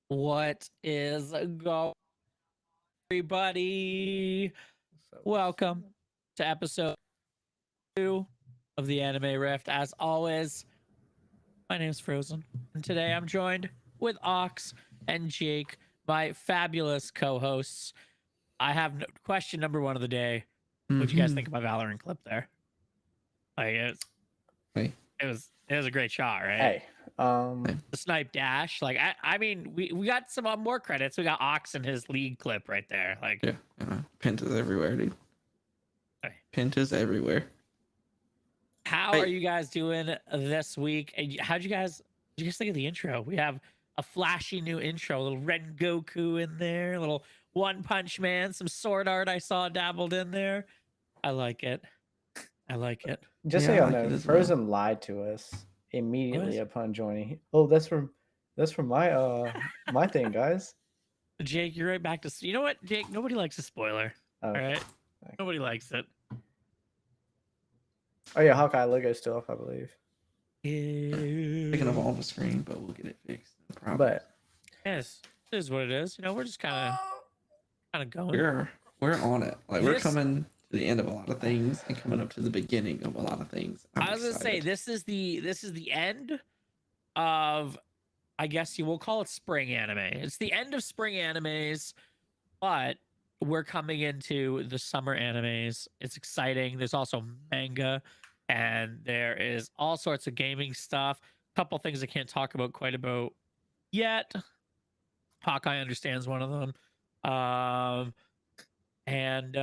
What is going, everybody? So, Welcome to episode 2 of the Anime Rift. As always, my name is Frozen, and today I'm joined with Ox and Jake, my fabulous co-hosts. I have question number 1 of the day. What'd you guys Mm-hmm. think of my Valorant clip there? Like Hey, it was a great shot, right? hey, The snipe dash. Like I mean, we got some more credits. We got Ox and his league clip right there. Like, yeah, Penta's everywhere, dude. hey. Penta's everywhere. How are Hey, you guys doing this week? And did you guys think of the intro? We have a flashy new intro, a little Ren Goku in there, a little One Punch Man, some sword art I saw dabbled in there. I like it. I like it. just so yeah, I y'all like know, it as well. Frozen lied to us immediately What? upon joining. Oh, that's from my thing, guys. Jake, you're right back to you know what, Jake? Nobody likes a spoiler. All Okay. right. Nobody likes it. Oh yeah, Hawkeye logo still up, I believe. Picking up Ew. all the screen, but we'll get it fixed. No problem. But Yes, it is what it is. We're just kind of going. We're on it. Like we're This coming to the end of a lot of things and coming up to the beginning of a lot of things. I'm I was gonna say excited. this is the end of, I guess you will call it, spring anime. It's the end of spring animes, but we're coming into the summer animes. It's exciting. There's also manga, and there is all sorts of gaming stuff. A couple things I can't talk about quite about yet. Hawkeye understands one of them. And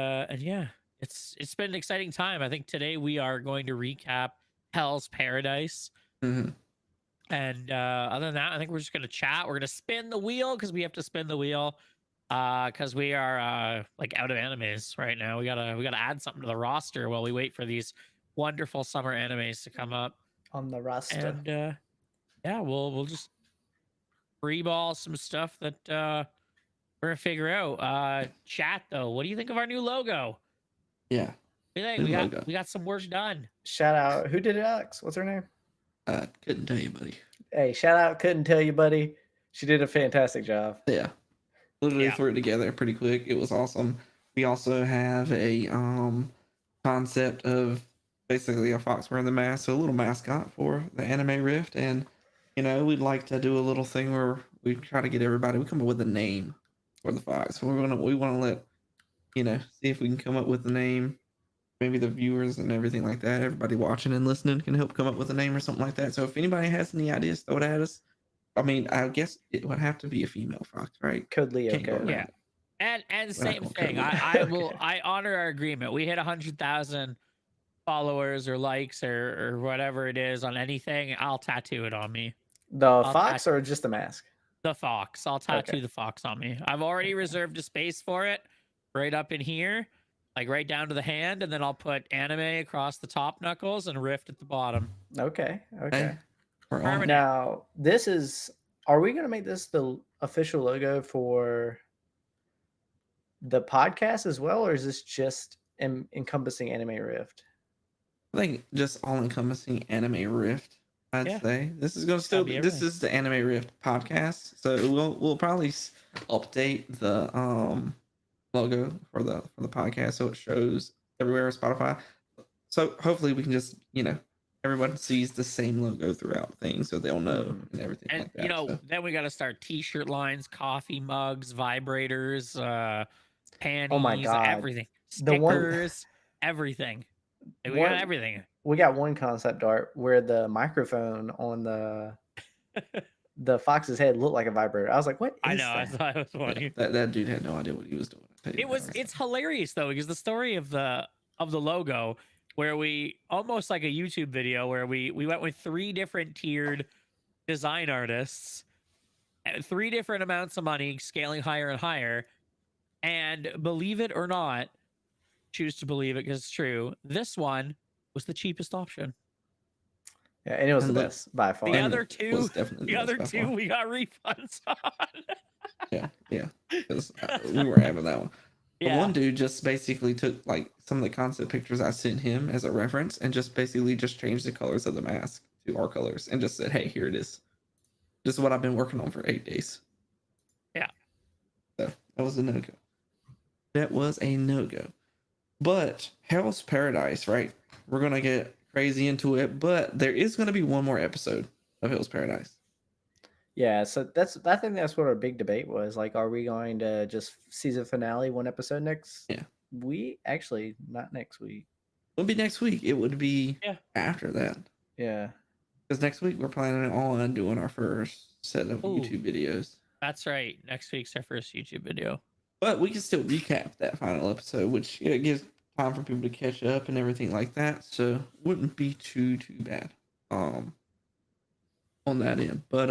yeah, it's been an exciting time. I think today we are going to recap Hell's Paradise. Mm-hmm. And other than that, I think we're just gonna chat. We're gonna spin the wheel because we have to spin the wheel. Because we are like out of animes right now. We gotta add something to the roster while we wait for these wonderful summer animes to come up. on the roster. And yeah, we'll just freeball some stuff that we're gonna figure out. Chat though, what do you think of our new logo? Yeah, We think new we got logo. we got some work done. Shout out, who did it, Alex? What's her name? Couldn't tell you, buddy. Hey, shout out, couldn't tell you, buddy. She did a fantastic job. Yeah, literally Yeah. threw it together pretty quick. It was awesome. We also have a concept of basically a fox wearing the mask, so a little mascot for the anime rift, and we'd like to do a little thing where we try to get everybody. We come up with a name for the fox. So we want to let see if we can come up with a name. Maybe the viewers and everything like that, everybody watching and listening can help come up with a name or something like that. So if anybody has any ideas, throw it at us. I mean, I guess it would have to be a female fox, right? Code Leo Can't go code. Yeah. around it. And We're not same gonna thing. code it. I will Okay. I honor our agreement. We hit 100,000 followers or likes or whatever it is on anything. I'll tattoo it on me. The I'll fox or just the mask? the fox. I'll Okay. tattoo the fox on me. I've already reserved a space for it right up in here, like right down to the hand, and then I'll put anime across the top knuckles and rift at the bottom. Okay. Okay. Hey, we're on it. Permanent. Now, this is. Are we going to make this the official logo for the podcast as well, or is this just encompassing Anime Rift? I think just all encompassing anime rift. I'd Yeah. say this is gonna It's gotta still be be this everything. is the anime rift podcast, so we'll probably update the logo for the podcast so it shows everywhere on Spotify. So hopefully we can just everyone sees the same logo throughout things, so they'll know and everything And like that. So then we got to start t-shirt lines, coffee mugs, vibrators, panties, Oh my God. everything, The one- stickers, everything. Like, we got One- everything. We got one concept art where the microphone on the fox's head looked like a vibrator. I was like, "What is I know. I that?" thought it was funny. that dude had no idea what he was doing. I'll tell you It was. that. It's hilarious though, because the story of the logo, where we almost like a YouTube video where we went with 3 different tiered design artists, 3 different amounts of money, scaling higher and higher, and believe it or not, choose to believe it because it's true. This one was the cheapest option. Yeah, and it was And the look, best by far. The And other was two, definitely the best other by 2, far. we got refunds on. Yeah, because we were having that one. The Yeah, one dude just basically took like some of the concept pictures I sent him as a reference and just basically just changed the colors of the mask to our colors and just said, "Hey, here it is. This is what I've been working on for 8 days." That was a no go. That was a no go. But Hell's Paradise, right? We're gonna get crazy into it, but there is gonna be one more episode of Hell's Paradise. Yeah, so I think that's what our big debate was. Like, are we going to just season finale one episode next? Yeah. We actually not next week. It would be next week. It would be Yeah. after that. Yeah. Because next week we're planning on doing our first set of Ooh. YouTube videos. That's right. Next week's our first YouTube video. But we can still recap that final episode, which gives time for people to catch up and everything like that. So wouldn't be too bad. On that end. But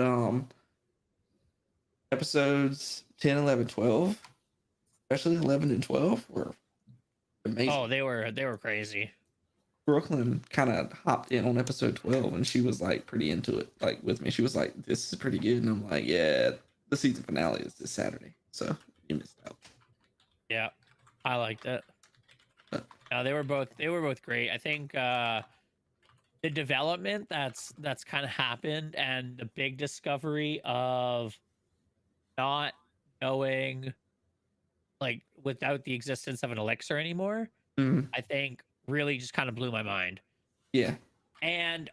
episodes 10, 11, 12, especially 11 and 12 were amazing. Oh, they were crazy. Brooklyn kind of hopped in on episode 12 and she was like pretty into it, like with me. She was like, this is pretty good. And I'm like, yeah, the season finale is this Saturday. So you missed out. Yeah, I liked it. But- No, they were both great. I think the development that's kind of happened and the big discovery of not knowing, like, without the existence of an elixir anymore, Mhm. I think really just kind of blew my mind. Yeah. And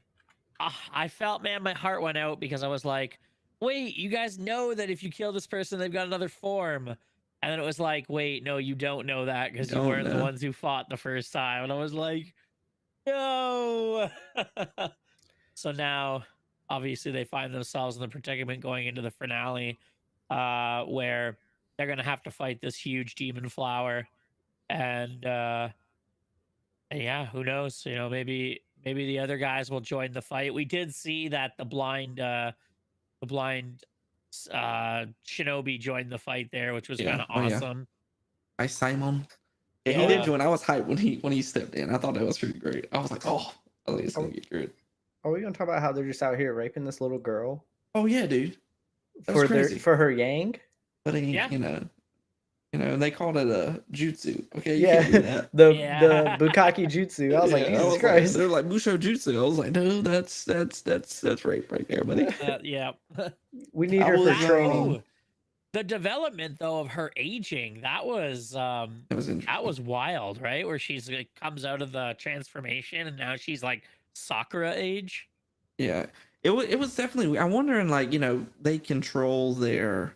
I felt, man, my heart went out because I was like, wait, you guys know that if you kill this person, they've got another form. And then it was like, wait, no, you don't know that because you Don't weren't the know. ones who fought the first time. And I was like, no. So now, obviously, they find themselves in the predicament going into the finale, where they're going to have to fight this huge demon flower. And yeah, who knows? You know, maybe the other guys will join the fight. We did see that the blind shinobi joined the fight there, which was Yeah. kind of Oh, yeah. awesome. Hi, Simon. Yeah, he Yeah. did join. I was hyped when he stepped in. I thought that was pretty great. I was like, oh, I think it's gonna get good. Are we gonna talk about how they're just out here raping this little girl Oh yeah, dude. That was for their crazy. for her yang? But Yeah. you know, they called it a jutsu. Okay, you Yeah, can't do that. the Yeah. Bukaki jutsu. I was like, Yeah, Jesus like, Christ. they're like Musho Jutsu. I was like, no, that's rape right there, buddy. Yeah. We need I her for was, training. Oh, the development though of her aging, that was That was interesting. that was wild, right? Where she's like comes out of the transformation and now she's like Sakura age. Yeah, it was definitely. I'm wondering, like, you know, they control their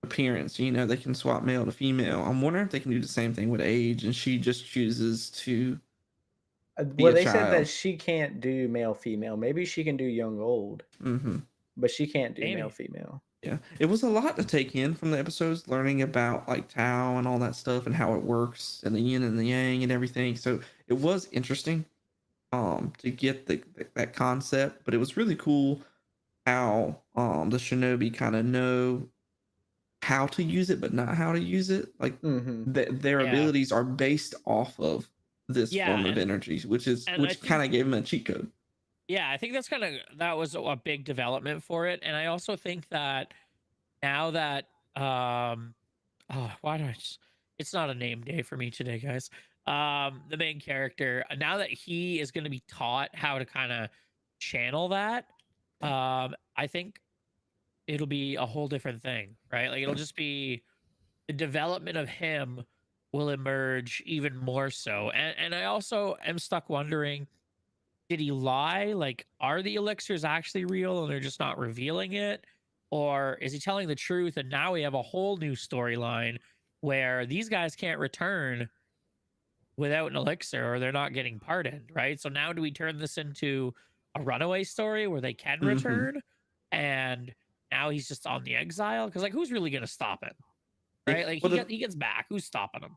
appearance. You know, they can swap male to female. I'm wondering if they can do the same thing with age, and she just chooses to. be Well, a they said that child. she can't do male female. Maybe she can do young old, Mm-hmm. but she can't do Maybe. male female. Yeah, it was a lot to take in from the episodes, learning about like Tao and all that stuff and how it works and the yin and the yang and everything. So it was interesting, to get that concept, but it was really cool how the shinobi kind of know how to use it, but not how to use it. Like Mm-hmm. their Yeah. abilities are based off of this Yeah, form of and- energy, which and I which think- kind of gave them a cheat code. Yeah, I think that was a big development for it. And I also think that now that why do I just it's not a name day for me today, guys. The main character, now that he is going to be taught how to kind of channel that, I think it'll be a whole different thing, right? Like it'll just be the development of him will emerge even more so. And I also am stuck wondering, did he lie? Like, are the elixirs actually real and they're just not revealing it? Or is he telling the truth? And now we have a whole new storyline where these guys can't return without an elixir or they're not getting pardoned, right? So now do we turn this into a runaway story where they can Mhm. return and now he's just on the exile? Because, like, who's really going to stop him? Yeah, Right? Like, well, he gets back. Who's stopping him?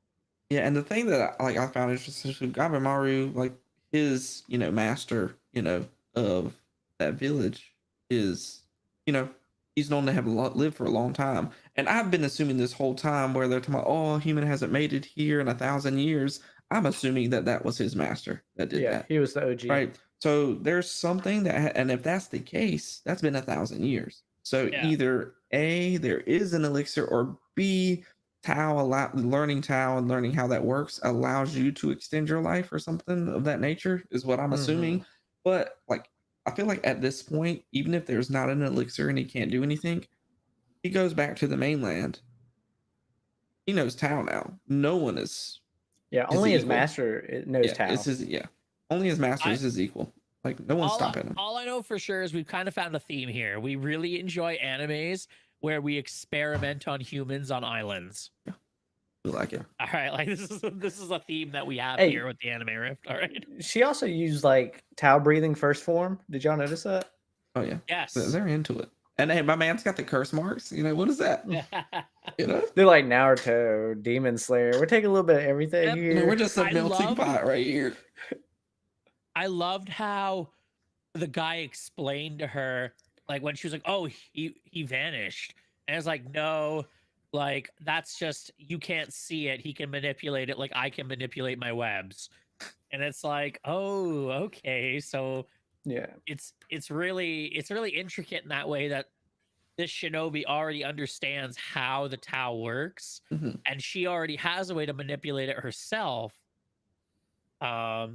Yeah, and the thing that I found interesting, so Gabimaru, like his, you know, master, you know, of that village is, you know, he's known to have lived for a long time. And I've been assuming this whole time where they're talking about, oh, human hasn't made it here in 1,000 years. I'm assuming that was his master that did Yeah, that. he was the OG. Right. So there's something that, and if that's the case, that's been 1,000 years. So Yeah. either A, there is an elixir, or B, learning Tao and learning how that works allows you to extend your life or something of that nature, is what I'm assuming. But like, I feel like at this point, even if there's not an elixir and he can't do anything, he goes back to the mainland he knows Tao now. No one is. Yeah, His only his equal. master knows Yeah, Tao. it's his. Yeah, only his master is his equal. Like no one's stopping him. All I know for sure is we've kind of found a theme here. We really enjoy animes where we experiment on humans on islands. We like it. All right, like this is a theme that we have Hey. here with the Anime Rift. All right. She also used like Tao breathing first form. Did y'all notice that? Oh yeah, Yes. they're into it. And hey, my man's got the curse marks. You know what is that? You know, They're like Naruto, Demon Slayer. We're taking a little bit of everything Yep. here. no, we're just a I melting love- pot right here. I loved how the guy explained to her, like when she was like, "Oh, he vanished," and it's like, "No, like that's just you can't see it. He can manipulate it like I can manipulate my webs," and it's like, "Oh, okay." So Yeah. it's really intricate in that way that this shinobi already understands how the Tao works, Mhm. and she already has a way to manipulate it herself. I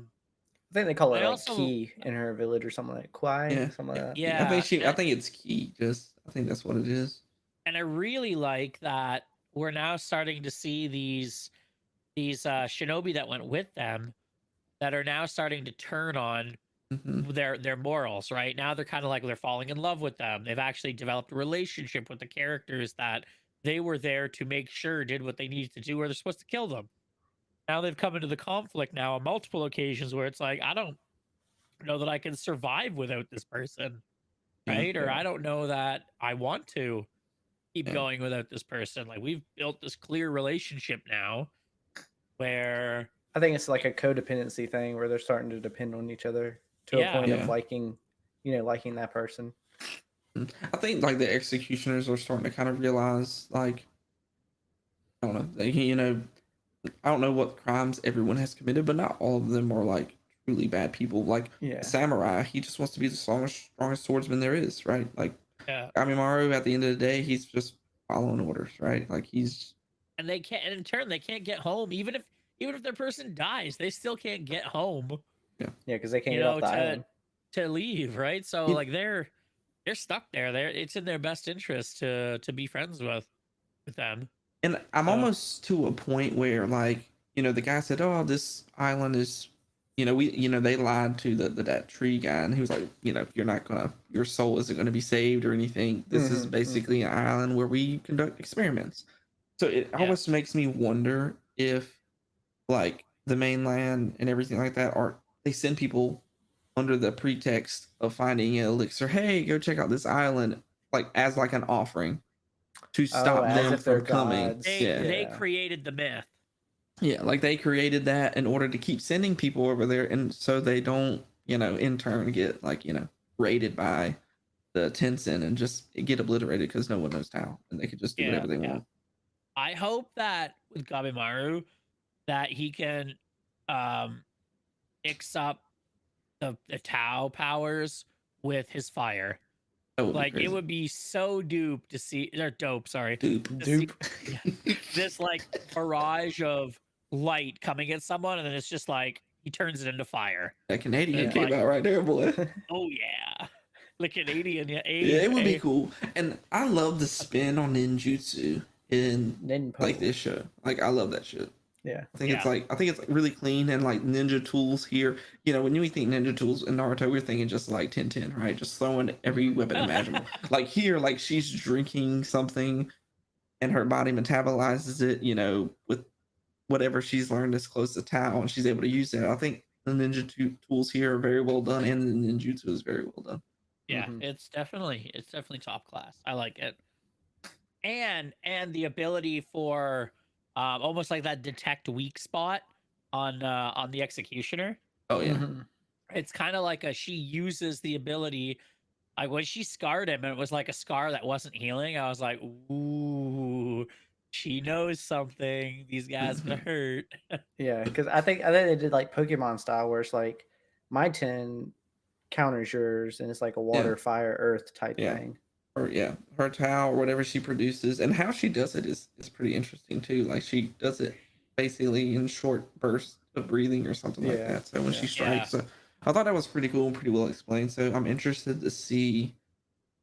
think they call it I like also- Ki in her village or something like Kwai, Yeah. something like that. Yeah, I think it's key. I think that's what it is. and I really like that we're now starting to see these shinobi that went with them that are now starting to turn on Mhm. their morals. Right now, they're kind of like they're falling in love with them. They've actually developed a relationship with the characters that they were there to make sure did what they needed to do, or they're supposed to kill them. Now they've come into the conflict now on multiple occasions where it's like I don't know that I can survive without this person, Yeah, right? Or yeah. I don't know that I want to keep Yeah. going without this person. Like we've built this clear relationship now where I think it's like a codependency thing where they're starting to depend on each other to Yeah. a point Yeah. of liking that person. I think like the executioners are starting to kind of realize, like, I don't know, I don't know what crimes everyone has committed, but not all of them are like truly bad people. Like Yeah. Samurai, he just wants to be the strongest swordsman there is, right? Like yeah. Kamimaru, at the end of the day, he's just following orders, right? Like he's And they can't and in turn they can't get home. Even if their person dies, they still can't get home Yeah, because they can't You get off know, the island. to leave, right? So Yeah. like they're stuck there. It's in their best interest to be friends with them. And I'm So- almost to a point where, like, the guy said, "Oh, this island is," they lied to that tree guy, and he was like, your soul isn't gonna be saved or anything. This is Mhm, basically an island where we conduct experiments. So it Yeah. almost makes me wonder if, like, the mainland and everything like that they send people under the pretext of finding an elixir. Hey, go check out this island, like as like an offering to stop as them if they're from coming. gods. They Yeah. created the myth. Yeah, like they created that in order to keep sending people over there, and so they don't, in turn get like, raided by the Tencent and just get obliterated because no one knows how, and they could just do Yeah, whatever they yeah. want. I hope that with Gabimaru that he can mix up the Tao powers with his fire. That would be Like it crazy. would be so dope to see or dope, sorry. Dupe. to see Dupe. this like barrage of light coming at someone, and then it's just like he turns it into fire. That Canadian Yeah. came out right there, boy. Oh yeah. The Canadian, yeah. Yeah, it would be cool. And I love the spin on ninjutsu in Ninpo. like this show. Like I love that shit. Yeah. I think it's like really clean and like ninja tools here. When you think ninja tools in Naruto, we're thinking just like 10-10, right? Just throwing every weapon imaginable. Like here, like she's drinking something and her body metabolizes it, with whatever she's learned as close to Tao, and she's able to use that. I think the ninja tools here are very well done, and the ninjutsu is very well done. Yeah, Mhm. it's definitely top class. I like it. And the ability for almost like that detect weak spot on the executioner. Oh yeah. Mhm. It's kind of like she uses the ability like when she scarred him and it was like a scar that wasn't healing. I was like, ooh, she knows something. These guys gonna hurt. Yeah, because I think they did like Pokemon style where it's like my 10 counters yours and it's like a water, fire, earth type Yeah. thing. Or her Tao or whatever she produces, and how she does it is pretty interesting too. Like she does it basically in short bursts of breathing or something like Yeah, that. So when yeah. she strikes, so I thought that was pretty cool and pretty well explained. So I'm interested to see.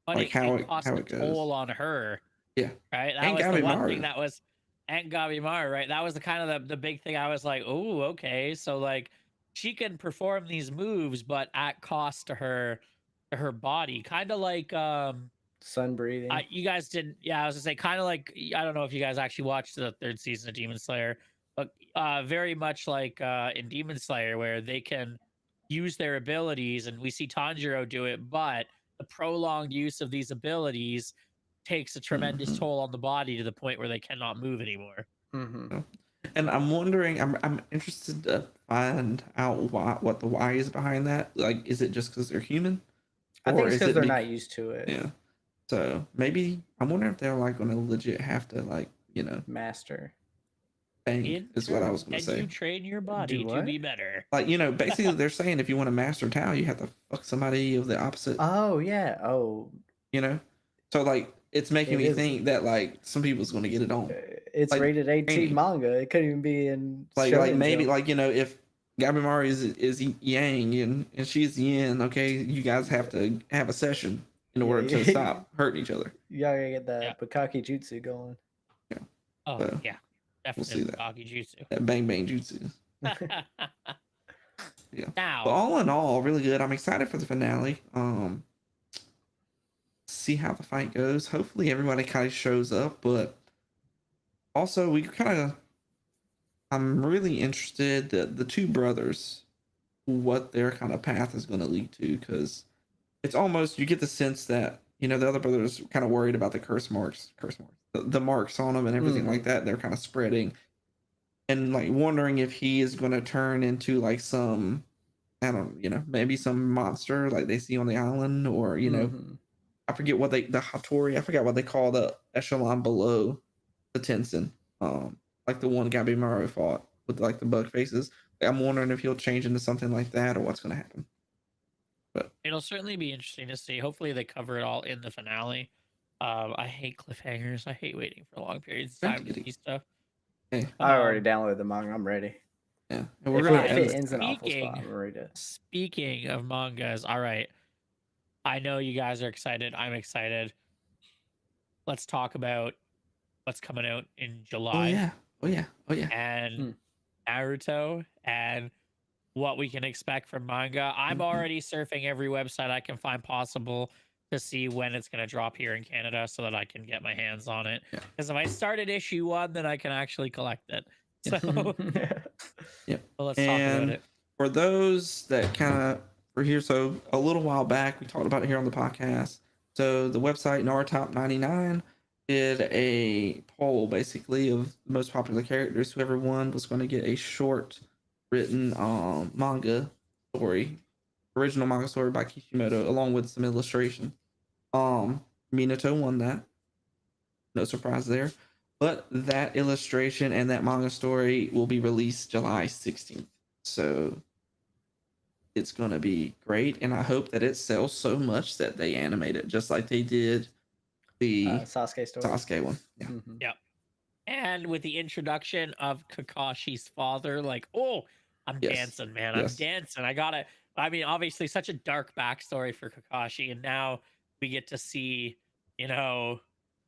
But Like how it cost how a it goes. toll on her. Yeah. Right. That And was the one Gabimaru. thing that was and Gabimaru, right? That was the kind of the big thing. I was like, oh, okay. So like she can perform these moves, but at cost to her body. Kind of like Sun breathing. you guys didn't, yeah, I was gonna say kind of like I don't know if you guys actually watched the third season of Demon Slayer, but very much like in Demon Slayer where they can use their abilities and we see Tanjiro do it, but the prolonged use of these abilities takes a tremendous Mhm. toll on the body to the point where they cannot move anymore. Mm-hmm. And I'm wondering, I'm interested to find out what the why is behind that. Like, is it just because they're human, I think or it's is because it they're bec- not used to it. yeah? So maybe I'm wondering if they're like going to legit have to like Master. bang is what I was going to And you say. train your body to what? be better. Like basically they're saying if you want to master Tao, you have to fuck somebody of the opposite. Oh yeah. Oh, You know, so like it's making It me is. think that like some people's going to get it on. it's Like, rated 18 training. manga. It couldn't even be in Like Shonen maybe Jump. like if Gabimaru is Yang and she's Yin, okay, you guys have to have a session in order Yeah. to stop hurting each other. You gotta get that Yeah. Bukaki Jutsu going. Oh So, yeah, we'll definitely see that. Bukaki Jutsu. That bang bang jutsu. Yeah. Now, But all in all, really good. I'm excited for the finale. See how the fight goes. Hopefully everybody kind of shows up, but also we kind of I'm really interested that the two brothers, what their kind of path is going to lead to, because it's almost you get the sense that the other brothers kind of worried about the curse marks, the marks on them and everything like that. They're kind of spreading, and like wondering if he is going to turn into like some, I don't, maybe some monster like they see on the island, or Mhm. I forget what the Hattori, I forgot what they call the echelon below the Tenzin, like the one Gabimaru fought with like the bug faces. I'm wondering if he'll change into something like that or what's going to happen. But it'll certainly be interesting to see. Hopefully, they cover it all in the finale. I hate cliffhangers. I hate waiting for long periods of time to see stuff. hey, I already Um, downloaded the manga. I'm ready. yeah, and we're If gonna it, if end it this. ends in an awful Speaking- spot, I'm ready to. Speaking of mangas, all right. I know you guys are excited. I'm excited. Let's talk about what's coming out in July. Oh yeah. And Naruto and what we can expect from manga. I'm Mhm. already surfing every website I can find possible to see when it's going to drop here in Canada so that I can get my hands on it. Yeah. Because if I start at issue 1, then I can actually collect it. So, Yep. so let's talk about And it. for those that kind of were here, so a little while back, we talked about it here on the podcast. So the website Naruto 99 did a poll basically of the most popular characters. Whoever won was going to get a short written manga story, original manga story by Kishimoto, along with some illustration. Minato won that. No surprise there. But that illustration and that manga story will be released July 16th. So it's going to be great. And I hope that it sells so much that they animate it just like they did the Sasuke story. Sasuke one. Yeah. Mhm. And with the introduction of Kakashi's father, like, oh, I'm Yes. dancing, man. Yes. I'm dancing. I mean, obviously, such a dark backstory for Kakashi. And now we get to see,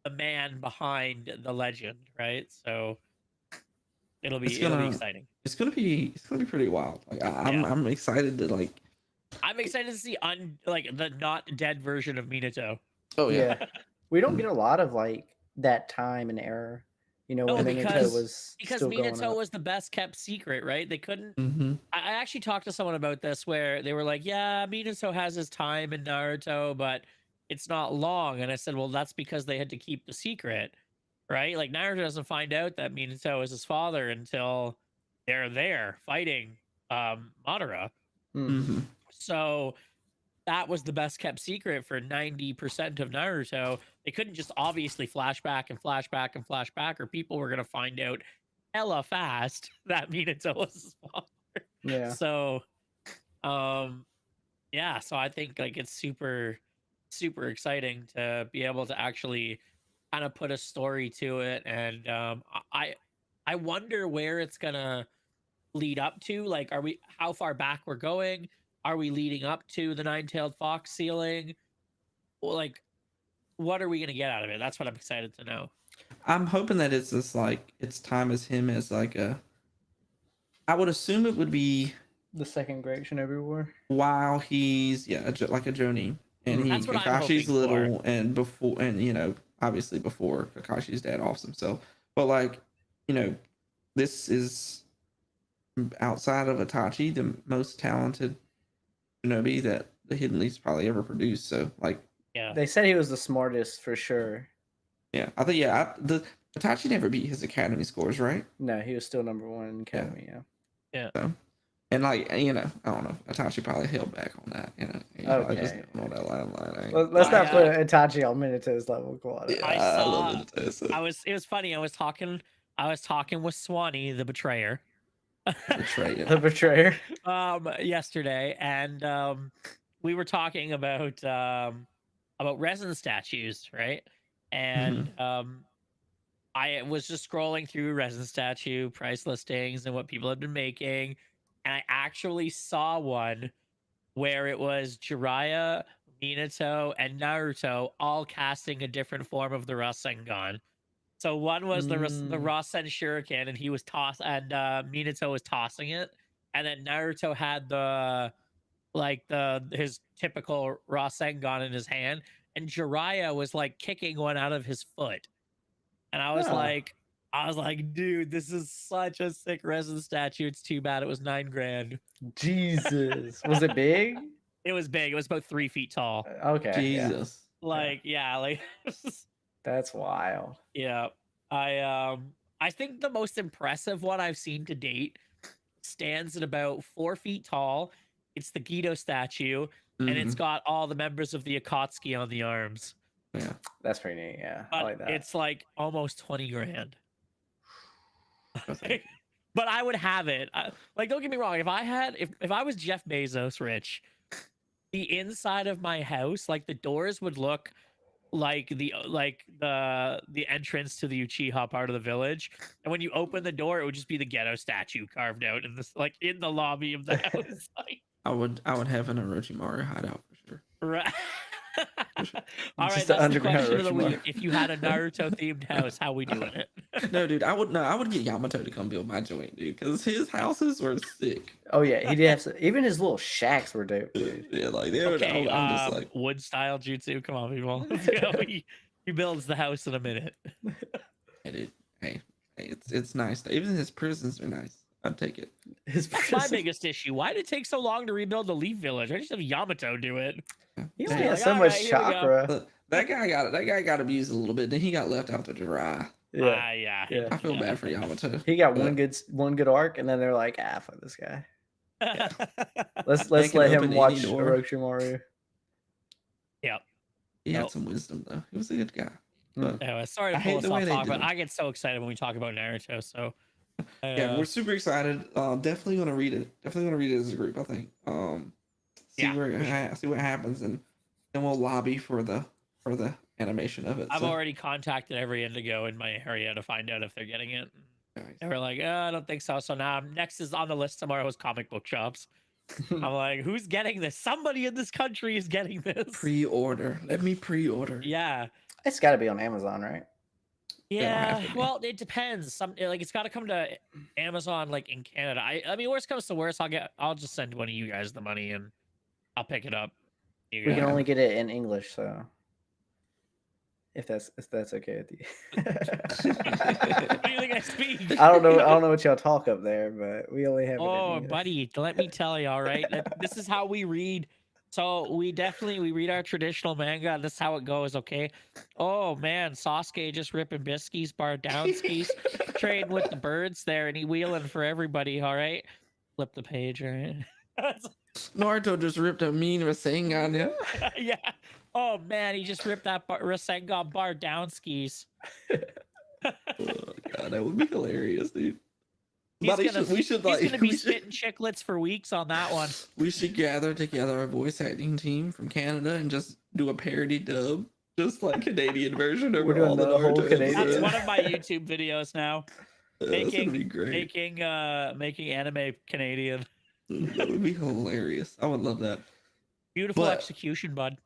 the man behind the legend, right? So it'll be exciting. It's gonna be pretty wild. Like I'm excited to like. I'm excited to see the not dead version of Minato. Oh Yeah. We don't get a lot of like that time and era. No, when Minato because- was Because still going Minato up. was the best kept secret, right? They couldn't. Mm-hmm. I actually talked to someone about this where they were like, yeah, Minato has his time in Naruto, but it's not long. And I said, well, that's because they had to keep the secret, right? Like Naruto doesn't find out that Minato is his father until they're there fighting Madara. Mhm. Mm-hmm. So that was the best kept secret for 90% of Naruto. They couldn't just obviously flashback and flashback and flashback, or people were gonna find out hella fast that Minato was his father. Yeah. So yeah, so I think like it's super exciting to be able to actually kind of put a story to it. And I wonder where it's gonna lead up to. Like, how far back we're going? Are we leading up to the nine-tailed fox ceiling? Well, like, what are we gonna get out of it? That's what I'm excited to know. I'm hoping that it's just like its time as him as like a. I would assume it would be The second Great Shinobi War. while he's like a Jonin, and That's what I'm Kakashi's hoping little, and before, and obviously before Kakashi's dad offs himself. But like, this is outside of Itachi the most talented shinobi that the Hidden Leaf's probably ever produced. So like, Yeah. They said he was the smartest for sure. yeah, I think the Itachi never beat his academy scores, right? No, he was still number one in Academy. Yeah. So, and like, I don't know, Itachi probably held back on that. He probably just Okay. didn't know that limelight. Let's not I, put Itachi on Minato's level quality. Yeah, I love saw- Minato, so It was funny. I was talking with Swanee, the betrayer, betray it. The Betrayer. yesterday, and we were talking about resin statues, right? And I was just scrolling through resin statue price listings and what people had been making, and I actually saw one where it was Jiraiya, Minato, and Naruto all casting a different form of the Rasengan. So one was the Rasen Shuriken, and he was Minato was tossing it, and then Naruto had his typical Rasengan in his hand, and Jiraiya was like kicking one out of his foot. And I was like, dude, this is such a sick resin statue. It's too bad it was $9,000. Jesus. Was it big? It was big. It was about 3 feet tall. Okay. Yeah. Jesus. That's wild. Yeah. I think the most impressive one I've seen to date stands at about 4 feet tall. It's the Gedo statue, and it's got all the members of the Akatsuki on the arms. Yeah. That's pretty neat. Yeah. But I like that. it's like almost $20,000. But I would have it. Don't get me wrong. If I was Jeff Bezos rich, the inside of my house, like the doors would look like the entrance to the Uchiha part of the village, and when you open the door, it would just be the Gedo statue carved out in this, like in the lobby of the house. Like, I would have an Orochimaru hideout for sure. right. All right, Just that's an the underground question of the Orochimaru. week. If you had a Naruto themed house, how we doing it? No, dude, I would get Yamato to come build my joint, dude, because his houses were sick. Oh yeah, he did have some, even his little shacks were dope, dude. Yeah, like they were. Okay, I'm just like, wood style jutsu. Come on, people. Let's go. He builds the house in a minute. hey, dude, hey, it's nice. Even his prisons are nice. I'd take it. His That's my prison- biggest issue. Why did it take so long to rebuild the Leaf Village? I just have Yamato do it. He Hey, only has like, so all much right, here we go. chakra. Look, that guy got abused a little bit. Then he got left out to dry. Yeah. Yeah. Yeah. I feel bad for Yamato. He got But one good arc, and then they're like, fuck this guy. Yeah. Let's They can let him open any watch door. Orochimaru. He had Nope. some wisdom though. He was a good guy. Mm. But Anyway, sorry to I hate pull us the way off they talk, did but it. I get so excited when we talk about Naruto. So yeah, we're super excited. Definitely gonna read it. Definitely gonna read it as a group. I think. See Yeah, where for see what happens, and then we'll lobby for the animation of it. I've So, already contacted every Indigo in my area to find out if they're getting it. nice. They were like, I don't think so. So now next is on the list tomorrow is comic book shops. I'm like, who's getting this? Somebody in this country is getting this. Pre-order. Let me pre-order. Yeah. It's got to be on Amazon, right? don't have Yeah. to be. Well, it depends. It's got to come to Amazon, like in Canada. I mean, worst comes to worst, I'll just send one of you guys the money and I'll pick it up. You We can guys- only get it in English, so if that's okay with you. What do you think I speak? I don't know what y'all talk up there, but we only have it in Oh, English. buddy, let me tell you, all right? This is how we read. So we read our traditional manga, and this is how it goes, okay? Oh man, Sasuke just ripping biscuits, bar down skis, trading with the birds there, and he wheeling for everybody, all right? Flip the page, all right? Naruto just ripped a mean Rasengan. Yeah. Yeah. Oh man, he just ripped that Rasengan bar down skis. Oh god, that would be hilarious, dude. He's Buddy, gonna, we should he's like gonna be we should, spitting chiclets for weeks on that one. we should gather together a voice acting team from Canada and just do a parody dub, just like Canadian version of We're all doing the the whole Naruto Canadian- That's episodes. one of my YouTube videos now. That's gonna be great. Making anime Canadian. That would be hilarious. I would love that. Beautiful But- execution, bud.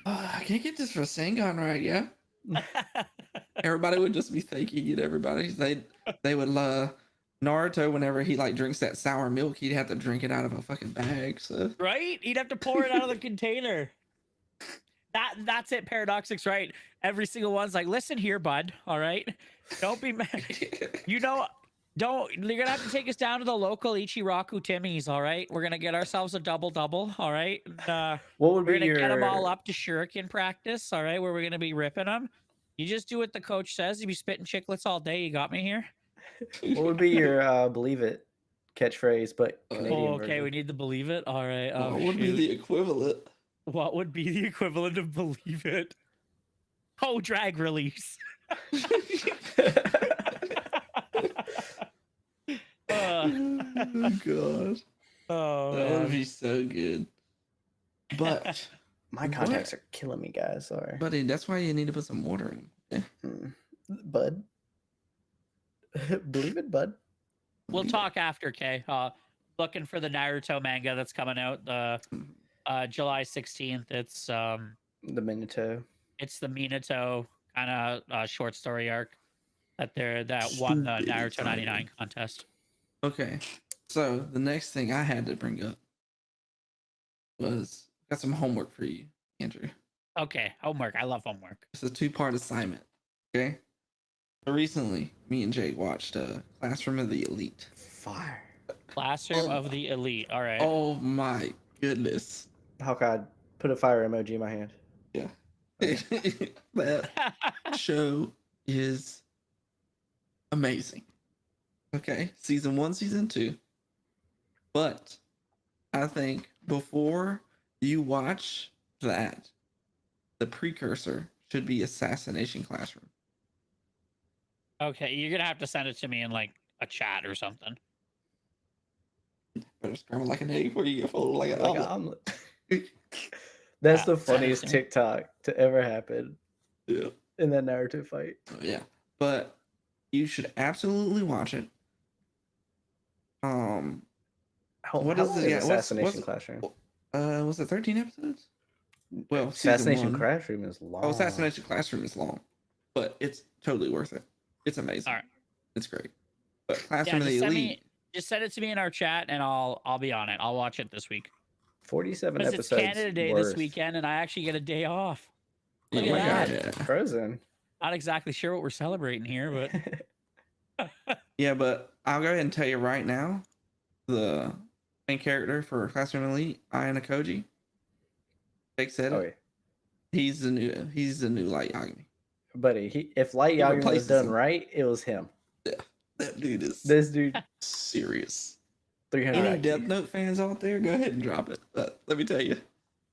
I can't get this Rasengan right, yeah. Everybody would just be thanking it. Everybody, they would Naruto, whenever he like drinks that sour milk, he'd have to drink it out of a fucking bag. So Right? He'd have to pour it out of the container. That's it, Paradoxics, right? Every single one's like, listen here, bud. All right. Don't be mad. You know, you're gonna have to take us down to the local Ichiraku Timmy's, all right? We're gonna get ourselves a double, all right? And, What would we're be gonna your get them all up to shuriken practice, all right? Where we're gonna be ripping them. You just do what the coach says. You be spitting chiclets all day. You got me here. What would be your believe it catchphase, but Canadian Oh, okay. version? We need to believe it. All right. Oh, what would be shoot. the equivalent? What would be the equivalent of believe it? Oh, drag release. Oh god, Oh, that would man. be so good. But My What? contacts are killing me, guys. Sorry. buddy, that's why you need to put some water in. Yeah. Bud. Believe it, bud. We'll talk after, Kay. Looking for the Naruto manga that's coming out July 16th. It's The Minato. the Minato kind of short story arc that won the Stupid Naruto exciting. 99 contest. Okay, so the next thing I had to bring up was got some homework for you, Andrew. Okay, homework. I love homework. It's a 2-part assignment. Okay. So recently, me and Jake watched Classroom of the Elite. Fire. Classroom Oh. of the Elite. All right. Oh my goodness. How could I put a fire emoji in my hand? Yeah. That show is amazing. Okay, season 1, season 2. But I think before you watch that, the precursor should be Assassination Classroom. Okay, you're gonna have to send it to me in like a chat or something. Better scramble like an egg before you get folded like an Like an omelet. omelet. That's Yeah, the send it funniest to me. TikTok to ever happen Yeah. in that Naruto fight. Yeah. But you should absolutely watch it. How, What how is long it? Yeah, what's- Assassination what's- Classroom? Was it 13 episodes? Well, season Assassination 1. Classroom is long. Oh, Assassination Classroom is long, but it's totally worth it. It's amazing. All right. It's great. But Yeah, Classroom of the Elite. just send it to me in our chat, and I'll be on it. I'll watch it this week 47 because it's episodes. Canada Day worth. this weekend, and I actually get a day off. Look Oh at my that. God, yeah. Frozen. Not exactly sure what we're celebrating here, but Yeah, but I'll go ahead and tell you right now, the main character for Classroom Elite, Ayana Koji. Jake said it. Oh yeah, He's the new Light Yagami. buddy. If Light He Yagami was replaces done him. right, it was him. That dude is This dude, serious. 300 Any IQ. Death Note fans out there, go ahead and drop it. But let me tell you,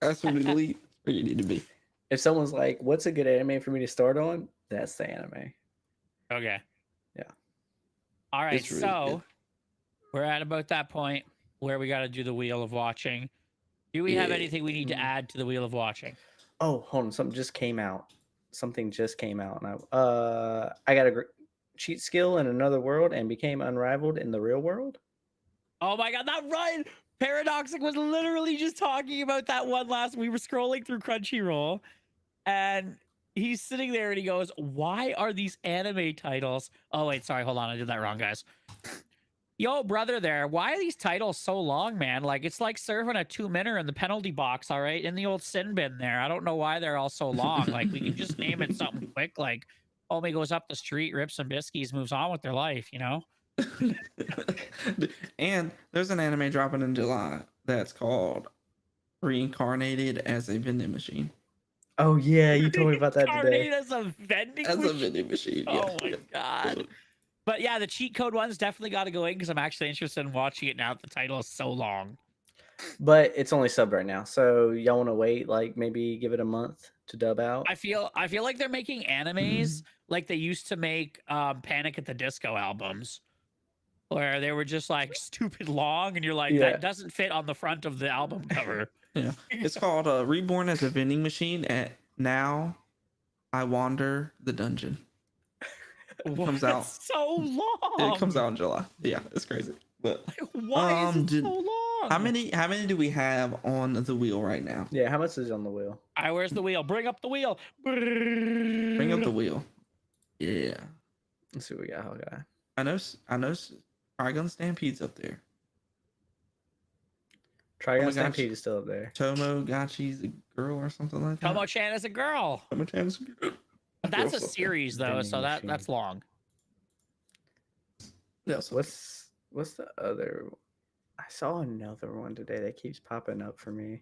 Classroom Elite, where you need to be. If someone's like, "What's a good anime for me to start on?" That's the anime. okay. Yeah. All right, It's really so good. we're at about that point where we got to do the wheel of watching. Do we have Yeah. anything we need to add to the wheel of watching? Oh, hold on. Something just came out. Something just came out, and I got a cheat skill in another world and became unrivaled in the real world. Oh my god, that run! Paradoxic was literally just talking about that one last. We were scrolling through Crunchyroll, and he's sitting there and he goes, "Why are these anime titles?" Oh wait, sorry, hold on, I did that wrong, guys. Yo, brother, there. Why are these titles so long, man? Like it's like serving a 2-minute in the penalty box, all right, in the old sin bin there. I don't know why they're all so long. Like we can just name it something quick, like Homie goes up the street, rips some biscuits, moves on with their life, you know? And there's an anime dropping in July that's called Reincarnated as a Vending Machine. Oh yeah, you told me about that today. Reincarnated as a vending As a machine? vending machine. Oh yeah, my yeah. god. But yeah, the cheat code one's definitely got to go in because I'm actually interested in watching it now that the title is so long. But it's only subbed right now, so y'all want to wait, like maybe give it a month to dub out. I feel like they're making animes like they used to make Panic at the Disco albums, where they were just like stupid long, and you're like, Yeah. that doesn't fit on the front of the album cover. Yeah. It's called Reborn as a Vending Machine at Now I Wander the Dungeon. What? comes out- so long. It comes out in July. Yeah, it's crazy. But Why is it did- so long? how many do we have on the wheel right now? Yeah, how much is on the wheel? All right, where's the wheel? Bring up the wheel. Bring up the wheel. Yeah. Let's see what we got, Hawkeye. I know Trigun Stampede's up there. Trigon my Stampede gosh. is still up there. Tomogachi's a girl or something like that. Tomo-chan is a girl. Tomo-chan's a girl. But that's a Girl, so- series though, Vending so machine. that's long. Yeah, so What's the other? I saw another one today that keeps popping up for me.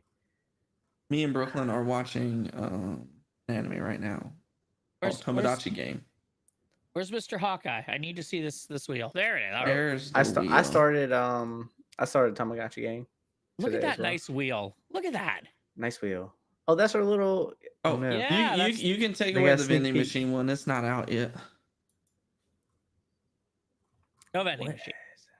me and Brooklyn are watching an anime right now. Called Tomodachi Game. Where's Mr. Hawkeye? I need to see this wheel. There it is. All right. There's the I wheel. started Tamagotchi Gang. Look at today as that well. nice wheel. Look at that. Nice wheel. Oh, that's our little. Oh, no. Yeah, you that's- you can take They away got the sneak vending peek. machine one. It's not out yet. No vending What machine.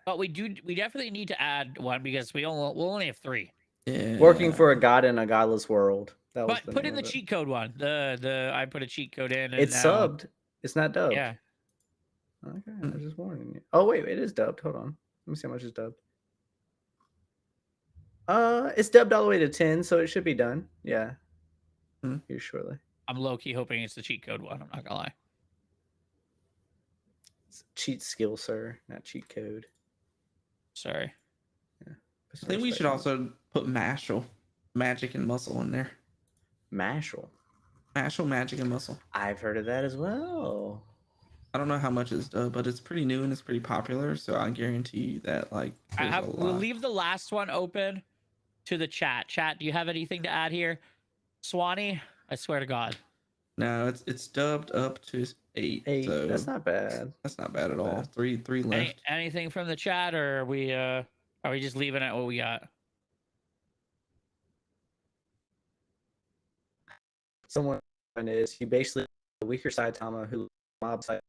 But we definitely need to add one because we'll only have 3. Yeah. Working for a god in a godless world. That was But put name in the of it. cheat code one. The I put a cheat code in. And It's now- subbed. It's not dubbed. Yeah. Okay, I was just warning you. Oh wait, it is dubbed. Hold on. Let me see how much is dubbed. It's dubbed all the way to 10, so it should be done. Yeah. Hmm. Here shortly. I'm low key hoping it's the cheat code one. I'm not gonna lie. It's cheat skill, sir, not cheat code. Sorry. I think we should also put Mashal, Magic and Muscle in there. Mashal. Mashal, Magic and Muscle. I've heard of that as well. I don't know how much it's done, but it's pretty new and it's pretty popular. So I guarantee you that there's a We'll lot. leave the last one open to the chat. Chat, do you have anything to add here? Swanee, I swear to God. No, it's dubbed up to 8. 8. So That's not bad. that's not bad at all. bad. Three left. Anything from the chat, or are we just leaving it what we got? Someone is you basically the weaker Saitama who mob Saitama,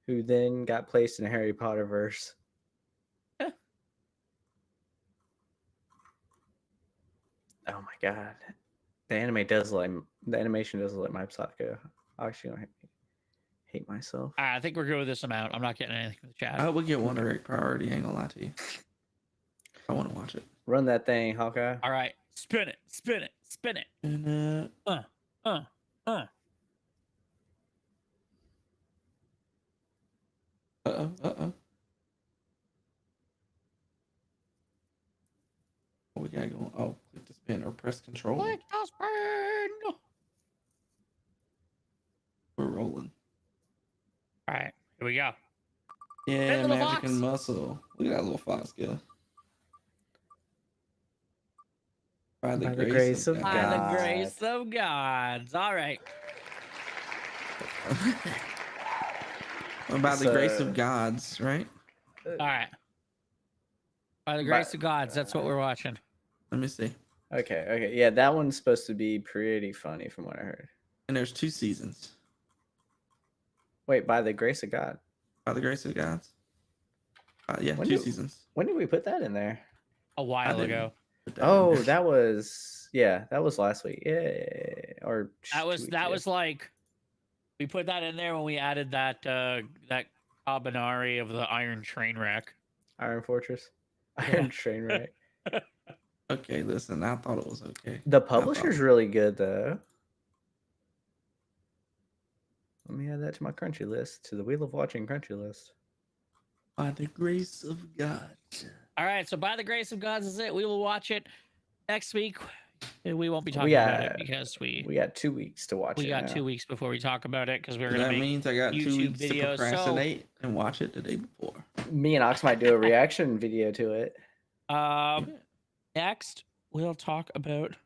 who then got placed in a Harry Potter verse. Huh. Oh my god. The animation does look like my Psycho. I actually don't hate myself. All right, I think we're good with this amount. I'm not getting anything from the chat. I would get one direct priority. Ain't gonna lie to you. I want to watch it. Run that thing, Hawkeye. All right, spin it, spin it, spin it. And Uh. uh-oh. What we got going? Oh, click the spin or press control. Click the spin. We're rolling. All right, here we go. Yeah, little magic fox. and muscle. Look at that little fox go. By the grace of By God. the grace of gods. All right. By the grace So- of gods, right? All right. By the grace of gods, that's what we're watching. Let me see. Okay. Yeah, that one's supposed to be pretty funny from what I heard. And there's 2 seasons. Wait, by the grace of God. By the grace of gods. Yeah, When 2 do- seasons. When did we put that in there? A while didn't. ago. Put that in Oh, there. that was last week. Yeah, or That 2 was weeks that ago. was like we put that in there when we added that that Cabanari of the Iron Train Wreck. Iron Fortress, Yeah. Iron Train Wreck. Okay, listen, I thought it was okay. The publisher's really good though. Let me add that to my Crunchy list, to the Wheel of Watching Crunchy list. By the grace of God. All right, so by the grace of gods is it. We will watch it next week. We won't be talking We about it got- because we We got 2 weeks to watch it. got now. 2 weeks before we talk about it because we're So gonna that make means I got 2 YouTube weeks to videos, so- procrastinate and watch it the day before. Me and Ox might do a reaction video to it. Next, we'll talk about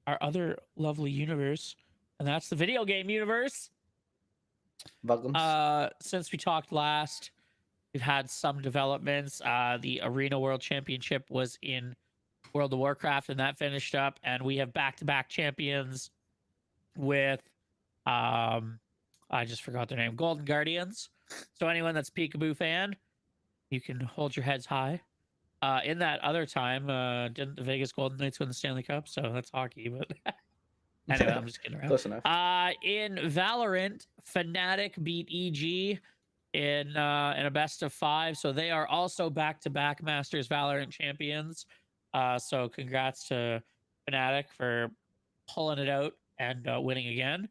our other lovely universe, and that's the video game universe. Buggums. Since we talked last, we've had some developments. The Arena World Championship was in World of Warcraft, and that finished up. And we have back-to-back champions with, I just forgot their name, Golden Guardians. So anyone that's Peekaboo fan, you can hold your heads high. In that other time, didn't the Vegas Golden Knights win the Stanley Cup? So that's hockey, but anyway, I'm just kidding around. Close enough. In Valorant, Fnatic beat EG in a best of 5. So they are also back-to-back Masters Valorant champions. So congrats to Fnatic for pulling it out and winning again.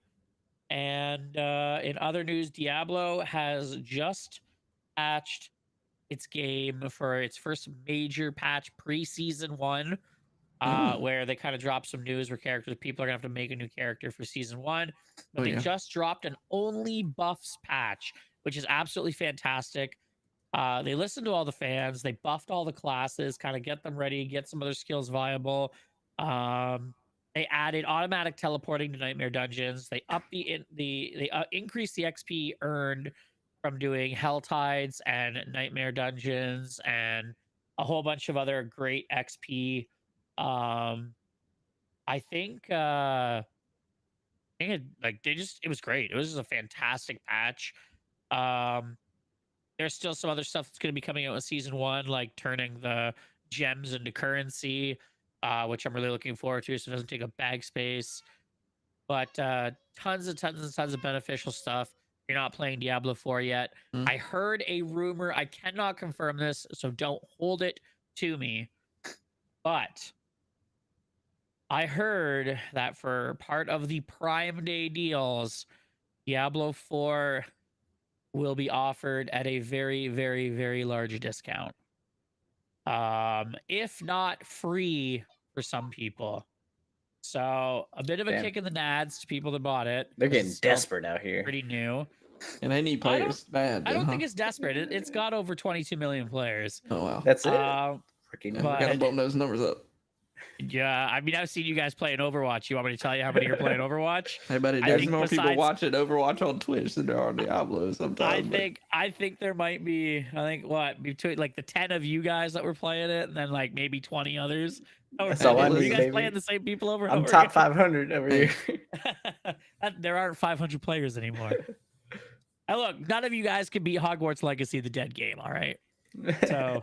And in other news, Diablo has just patched its game for its first major patch pre-season 1, where they kind of dropped some news where people are gonna have to make a new character for season 1. But they just dropped an only buffs patch, which is absolutely fantastic. They listened to all the fans, they buffed all the classes, kind of get them ready, get some other skills viable. They added automatic teleporting to nightmare dungeons. They increased the XP earned from doing hell tides and nightmare dungeons and a whole bunch of other great XP. I think it was great. It was just a fantastic patch. There's still some other stuff that's going to be coming out with season 1, like turning the gems into currency, which I'm really looking forward to, so it doesn't take up bag space. But tons of beneficial stuff. You're not playing Diablo 4 yet. I heard a rumor. I cannot confirm this, so don't hold it to me. But I heard that for part of the Prime Day deals, Diablo 4 will be offered at a very, very, very large discount. If not free for some people. So a bit of a Damn. kick in the nads to people that bought it. They're 'cause getting it's still desperate out here. pretty new. And they need I don't- players bad. I don't then, think huh? it's desperate. It's got over 22 million players. Oh wow. That's it. Yeah, Freaking we but- gotta bump those numbers up. Yeah, I mean, I've seen you guys playing Overwatch. You want me to tell you how many are playing Overwatch? Hey, buddy, I there's think more people besides- watching Overwatch on Twitch than there are on Diablo sometimes. I think there might be, between like the 10 of you guys that were playing it, and then like maybe 20 others. That's all I Are you need, guys baby. playing the same people over? and I'm over top again? 500 over here. There aren't 500 players anymore. And look, none of you guys can beat Hogwarts Legacy, the dead game. All right. So,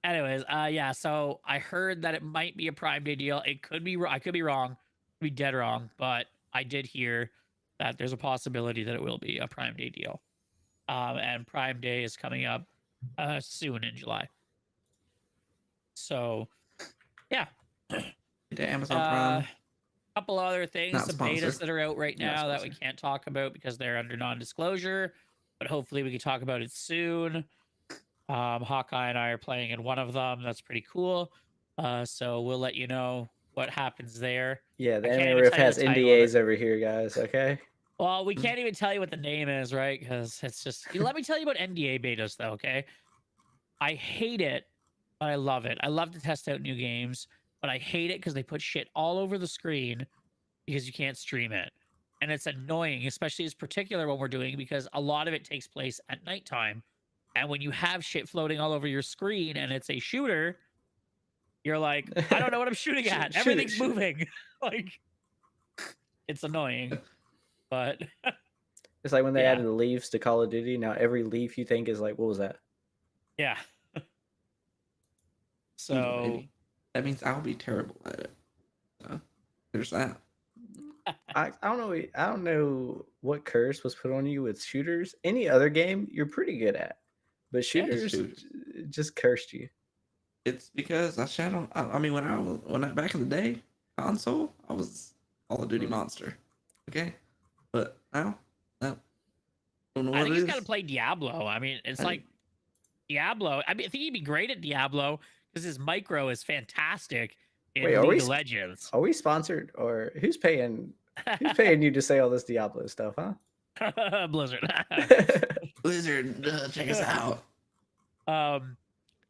anyways, yeah. So I heard that it might be a Prime Day deal. It could be. I could be wrong. Could be dead wrong. But I did hear that there's a possibility that it will be a Prime Day deal. And Prime Day is coming up soon in July. So, yeah. to Amazon Prime. Couple other things, Not some sponsored. betas that are out right Not now that we sponsored. can't talk about because they're under non-disclosure, but hopefully we can talk about it soon. Hawkeye and I are playing in one of them. That's pretty cool. So we'll let you know what happens there. Yeah, the I can't Anime even Riff tell you has the title of it. NDAs over here, guys. Okay. Well, we can't even tell you what the name is, right? Because it's just. Let me tell you about NDA betas, though. Okay. I hate it, but I love it. I love to test out new games, but I hate it because they put shit all over the screen because you can't stream it, and it's annoying, especially as particular what we're doing because a lot of it takes place at nighttime, and when you have shit floating all over your screen and it's a shooter, you're like, I don't know what I'm shooting Shoot- at. shoot it, Everything's shoot it. moving. Like, it's annoying, but. It's like when they Yeah. added the leaves to Call of Duty. Now every leaf you think is like, what was that? Yeah. So Maybe. That means I'll be terrible at it. So, there's that. I don't know. I don't know what curse was put on you with shooters. Any other game you're pretty good at, but shooters shooters. just cursed you. It's because I mean, when I back in the day, console, I was Call of Duty monster. Okay, but now, no. Don't know I what think it he's got to is. play Diablo. I mean, it's I like Diablo. I mean, I think he'd be great at Diablo because his micro is fantastic in Wait, are we League of sp- Legends. Are we sponsored or who's paying? Who's paying you to say all this Diablo stuff, huh? Blizzard. Blizzard, check us out.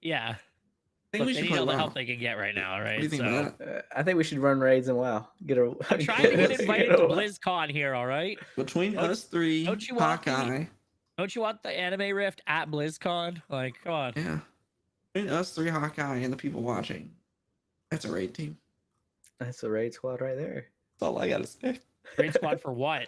Yeah. I think Look, we they should need play all the WoW. help they can get right now, What do right? you think So about that? I think we should run raids and WoW. Get a. I'm trying to get Get invited to BlizzCon here, all right? Between Don't- us three, don't you want me- Hawkeye, Don't you want the Anime Rift at BlizzCon? Like, come on. yeah. Between us three, Hawkeye, and the people watching, that's a raid team. That's a raid squad right there. That's all I gotta say. Raid squad for what?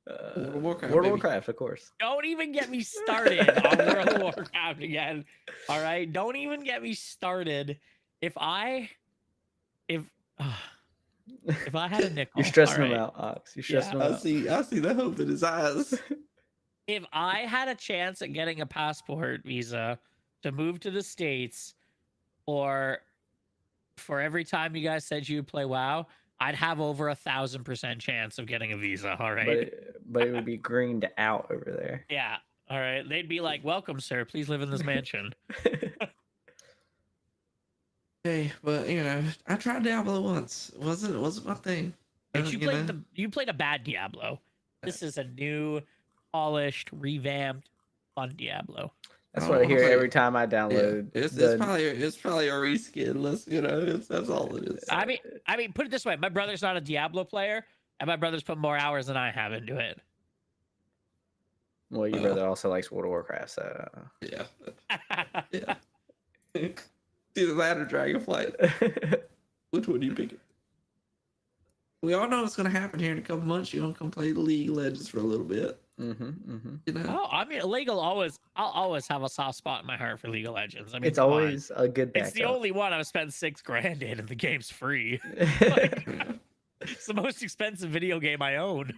World of Warcraft, World of baby. Warcraft, of course. Don't even get me started on World of Warcraft again. All right, don't even get me started. If I had a nickel, You're stressing all them right? out, Ox. You're stressing Yeah. them out. I see the hope in his eyes. if I had a chance at getting a passport visa to move to the States, or for every time you guys said you would play WoW, I'd have over 1,000% chance of getting a visa. All right. but it would be greened out over there. Yeah. All right. They'd be like, "Welcome, sir. Please live in this mansion." Hey, but you know, I tried Diablo once. Wasn't my thing. But you played know? you played a bad Diablo. This is a new, polished, revamped, fun Diablo. That's Oh, what I I hear was like, every time I Yeah, download. it's probably a reskin. Let's that's all it is. I mean, put it this way: my brother's not a Diablo player, and my brother's put more hours than I have into it. Well, your brother also likes World of Warcraft, so. Yeah, yeah. Either that or Dragonflight. Which one do you pick? We all know what's gonna happen here in a couple months. You're gonna come play League of Legends for a little bit. You know, Oh, I mean, I'll always have a soft spot in my heart for League of Legends. I mean, It's come on. always a good backup. It's the only one I've spent $6,000 in, and the game's free. Yeah, It's the most expensive video game I own.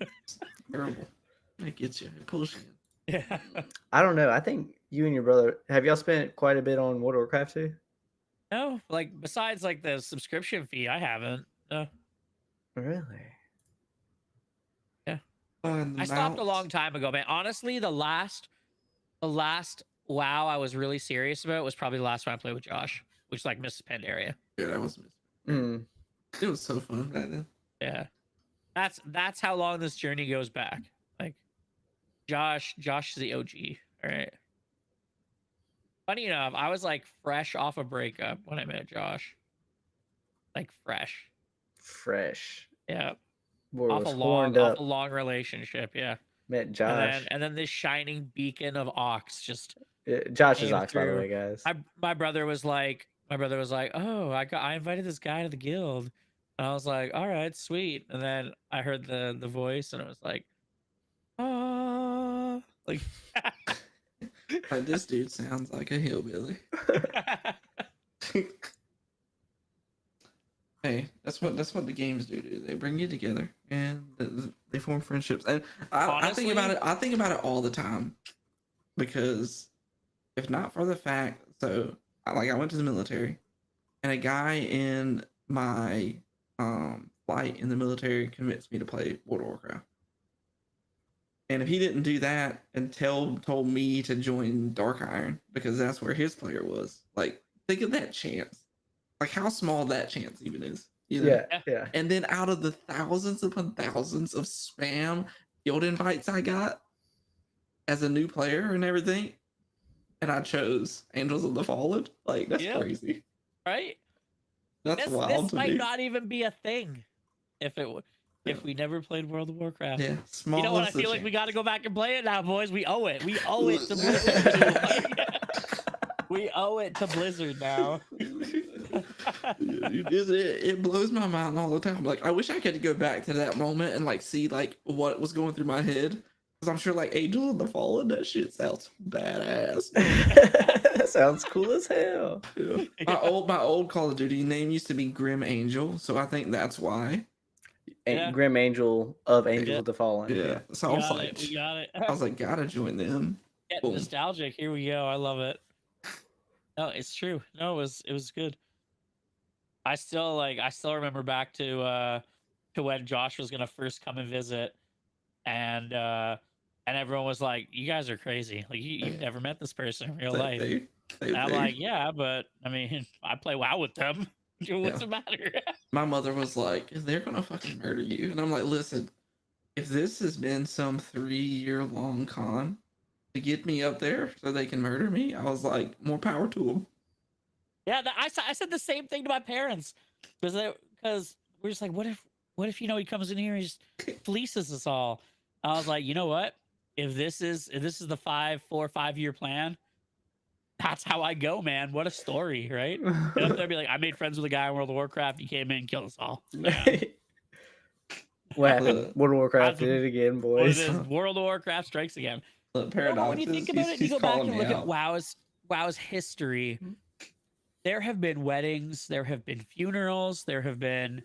terrible. It gets you. It pulls you. Yeah. I don't know. I think you and your brother have y'all spent quite a bit on World of Warcraft too? No, like besides like the subscription fee, I haven't. No. Really? I stopped a long time ago, man. Honestly, the last WoW I was really serious about was probably the last one I played with Josh, which is like Mrs. Pandaria. Yeah, that was. Mm. It was so fun back then. Yeah. That's how long this journey goes back. Like Josh is the OG. All right. Funny enough, I was like fresh off a breakup when I met Josh. Like fresh. Fresh. Yeah. Boy Off was a horned long up. relationship. Yeah. Met Josh. And then this shining beacon of Ox just Josh is came Ox, by the through. way, guys. my brother was like, "Oh, I invited this guy to the guild," and I was like, "All right, sweet." And then I heard the voice, and it was like, "Ah," like. Like, this dude sounds like a hillbilly. Hey, that's what the games do. They bring you together and they form friendships. And I think about it. I think about it all the time, because if not for the fact, so I went to the military, and a guy in my flight in the military convinced me to play World of Warcraft. And if he didn't do that and told me to join Dark Iron because that's where his player was, like, think of that chance. Like, how small that chance even is. You know? Yeah. And then out of the thousands upon thousands of spam guild invites I got as a new player and everything, and I chose Angels of the Fallen. Like, that's crazy. Right? That's wild This to might me. not even be a thing if we never played World of Warcraft. Yeah, small. You know what? I feel like we got to go back and play it now, boys. We owe it. We owe it to Blizzard. We owe it to Blizzard now. It blows my mind all the time. Like, I wish I could go back to that moment and like see like what was going through my head, because I'm sure like Angel of the Fallen, that shit sounds badass. That sounds cool as hell. Yeah. My old Call of Duty name used to be Grim Angel, so I think that's why. Yeah. Grim Angel of Angels of the Fallen. Yeah. So I was like, we got it. I was like, gotta join them. Getting Boom. nostalgic. Here we go. I love it. No, it's true. No, it was good. I still remember back to when Josh was gonna first come and visit, and everyone was like, "You guys are crazy. Like you've never met this person in real life." And I'm like, "Yeah, but I mean, I play WoW with them. What's the matter?" My mother was like, "They're gonna fucking murder you," and I'm like, "Listen, if this has been some 3-year-long con to get me up there so they can murder me," I was like, "More power to them." Yeah, I said the same thing to my parents, because we're just like, what if he comes in here and just fleeces us all? I was like, you know what? If this is the 4 or 5 year plan, that's how I go, man. What a story, right? Get up there and be like, I made friends with a guy in World of Warcraft. He came in and killed us all. Yeah. What happened? World of Warcraft did it again, What boys. it is, World of Warcraft strikes again. Look, You know, Paradox, when you think about it, you go back and look at WoW's history. There have been weddings, there have been funerals, there have been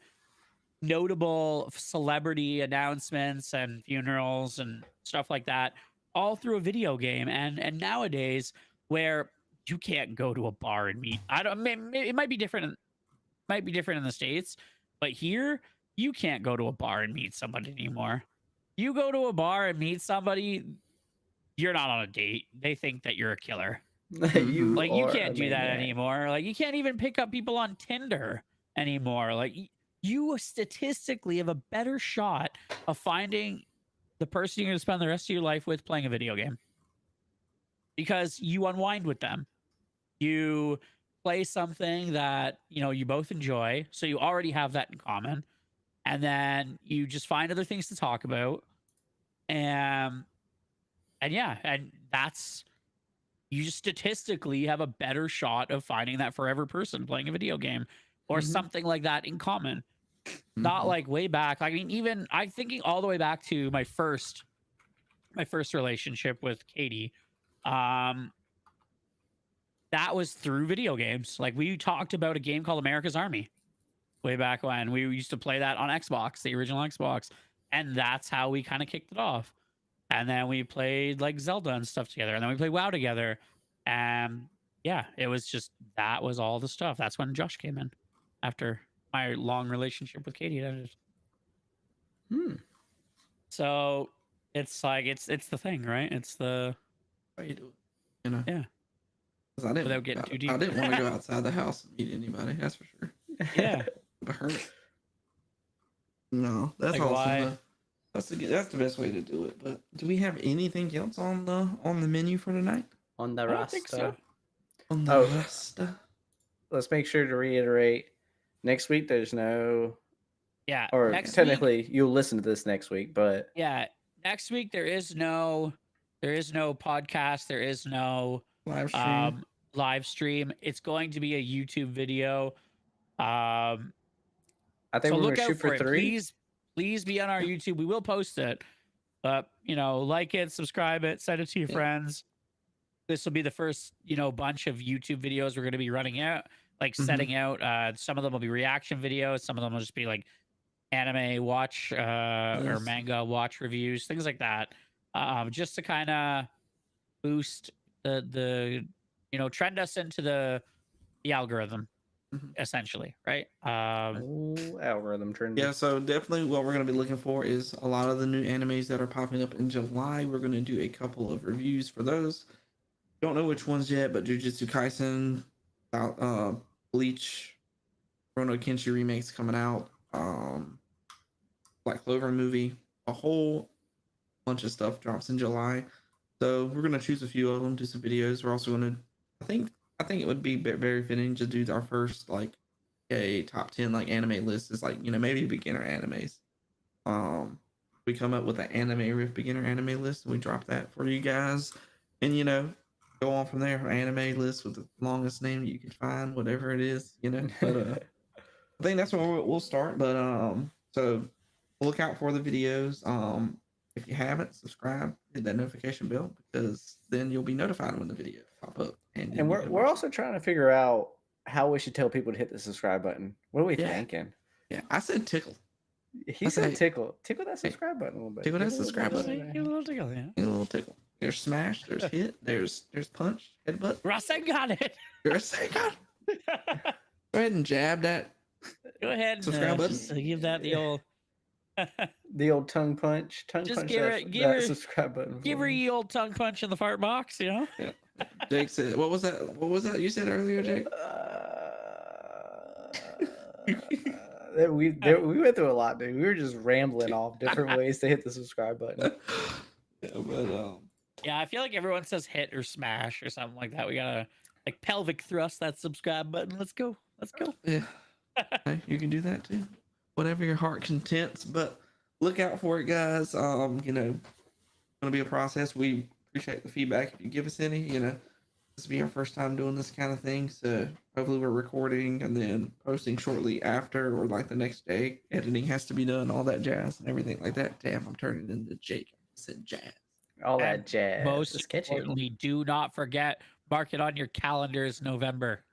notable celebrity announcements and funerals and stuff like that all through a video game. And nowadays, where you can't go to a bar and meet, I don't. It might be different. Might be different in the States, but here you can't go to a bar and meet somebody anymore. You go to a bar and meet somebody, you're not on a date. They think that you're a killer. You Like you are can't a do that maniac. anymore. Like you can't even pick up people on Tinder anymore. Like you statistically have a better shot of finding the person you're going to spend the rest of your life with playing a video game, because you unwind with them. You play something that, you know, you both enjoy, so you already have that in common, and then you just find other things to talk about. And yeah, and that's, you just statistically have a better shot of finding that forever person playing a video game or Mhm. something like that in common. Not like way back. I mean, even I'm thinking all the way back to my first relationship with Katie. That was through video games. Like we talked about a game called America's Army way back when. We used to play that on Xbox, the original Xbox, and that's how we kind of kicked it off. And then we played like Zelda and stuff together, and then we played WoW together. And yeah, it was just, that was all the stuff. That's when Josh came in after my long relationship with Katie had ended. Hmm. So it's like it's the thing, right? It's the How you do it? You know. Yeah. 'Cause I didn't. Without getting too deep. I didn't want to go outside the house and meet anybody. That's for sure. yeah. But hurt. No, that's Like, awesome. why? though. That's the best way to do it. But do we have anything else on the menu for tonight? On the I don't Rasta. think so. On the Oh. Rasta? Let's make sure to reiterate. Next week, there's no, Yeah. or next week, technically, you'll listen to this next week, but yeah. Next week there is no podcast. There is no Live stream. live stream. It's going to be a YouTube video. I think So we're look gonna out shoot for for it. 3. Please be on our YouTube. We will post it. But, you know, like it, subscribe it, send it to your Yeah. friends. This will be the first, you know, bunch of YouTube videos we're going to be running out, like Mhm. setting out. Some of them will be reaction videos. Some of them will just be like anime watch or Yes. manga watch reviews, things like that. Just to kind of boost the you know, trend us into the algorithm, Mhm. essentially, right? Oh, algorithm trend. Yeah, so definitely what we're going to be looking for is a lot of the new animes that are popping up in July. We're going to do a couple of reviews for those. Don't know which ones yet, but Jujutsu Kaisen, Bleach, Rono Kenshi remakes coming out, Black Clover movie, a whole bunch of stuff drops in July. So we're gonna choose a few of them, do some videos. We're also gonna, I think it would be very fitting to do our first like a top 10 like anime list is like, you know, maybe beginner animes. We come up with an anime riff beginner anime list and we drop that for you guys, and you know, go on from there. Anime list with the longest name you can find, whatever it is, you know. But I think that's where we'll start. But so look out for the videos. If you haven't, subscribe, hit that notification bell, because then you'll be notified when the videos pop up. And And we're also trying to figure out how we should tell people to hit the subscribe button. What are we Yeah. thinking? yeah, I said tickle. He I said say- tickle that subscribe button a little bit. tickle that Give it a little subscribe bit of button. a- Get a little tickle, yeah. A little tickle. There's smash. There's hit. There's punch. Headbutt. Rasen got it. There's second. Go ahead and jab that. Go ahead and Subscribe button. just give that the old The old tongue punch. Just Punch give that, her- give that her- subscribe button. give for her me. ye old tongue punch in the fart box, you know? Jake said, "What was that? What was that you said earlier, Jake?" We went through a lot, dude. We were just rambling off different ways to hit the subscribe button. Yeah, but Yeah, I feel like everyone says hit or smash or something like that. We gotta like pelvic thrust that subscribe button. Let's go. Let's go. yeah, hey, you can do that too. Whatever your heart contents, but look out for it, guys. You know, it's gonna be a process. We appreciate the feedback if you give us any. You know, this will be our first time doing this kind of thing, so hopefully we're recording and then posting shortly after, or like the next day. Editing has to be done, all that jazz and everything like that. Damn, I'm turning into Jake. I said jazz. All And that jazz. Most It's catchy. importantly, do not forget, mark it on your calendars, November.